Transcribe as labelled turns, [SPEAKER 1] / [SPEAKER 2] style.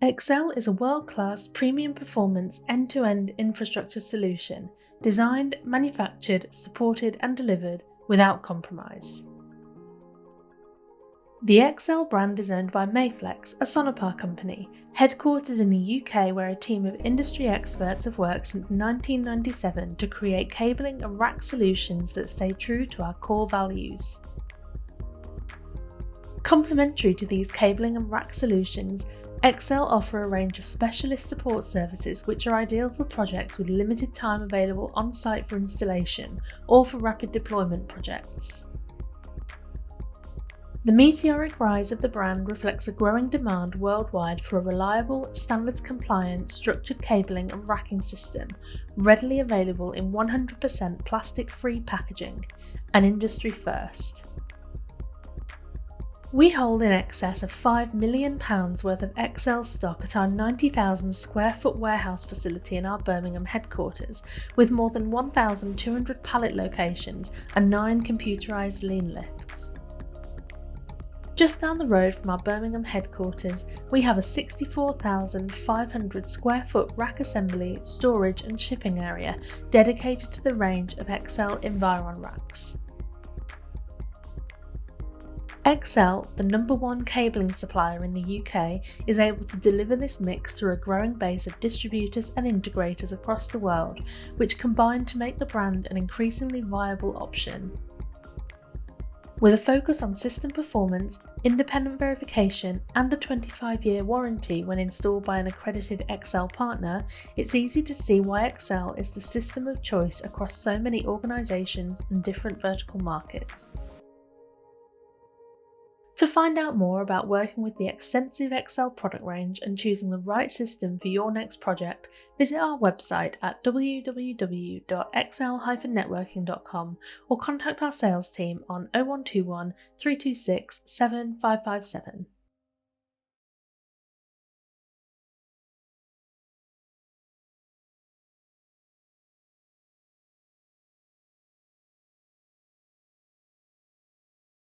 [SPEAKER 1] Excel is a world-class premium performance end-to-end infrastructure solution designed, manufactured, supported and delivered without compromise. The Excel brand is owned by Mayflex, a Sonopar company, headquartered in the UK, where a team of industry experts have worked since 1997 to create cabling and rack solutions that stay true to our core values. Complementary to these cabling and rack solutions, Excel offer a range of specialist support services which are ideal for projects with limited time available on-site for installation or for rapid deployment projects. The meteoric rise of the brand reflects a growing demand worldwide for a reliable, standards-compliant, structured cabling and racking system, readily available in 100% plastic-free packaging, an industry first. We hold in excess of £5 million worth of Excel stock at our 90,000 square foot warehouse facility in our Birmingham headquarters, with more than 1,200 pallet locations and 9 computerised lean lifts. Just down the road from our Birmingham headquarters, we have a 64,500 square foot rack assembly, storage and shipping area dedicated to the range of Excel Environ racks. Excel, the #1 cabling supplier in the UK, is able to deliver this mix through a growing base of distributors and integrators across the world, which combine to make the brand an increasingly viable option. With a focus on system performance, independent verification and a 25-year warranty when installed by an accredited Excel partner, it's easy to see why Excel is the system of choice across so many organisations and different vertical markets. To find out more about working with the extensive Excel product range and choosing the right system for your next project, visit our website at www.excel-networking.com or contact our sales team on 0121 326 7557.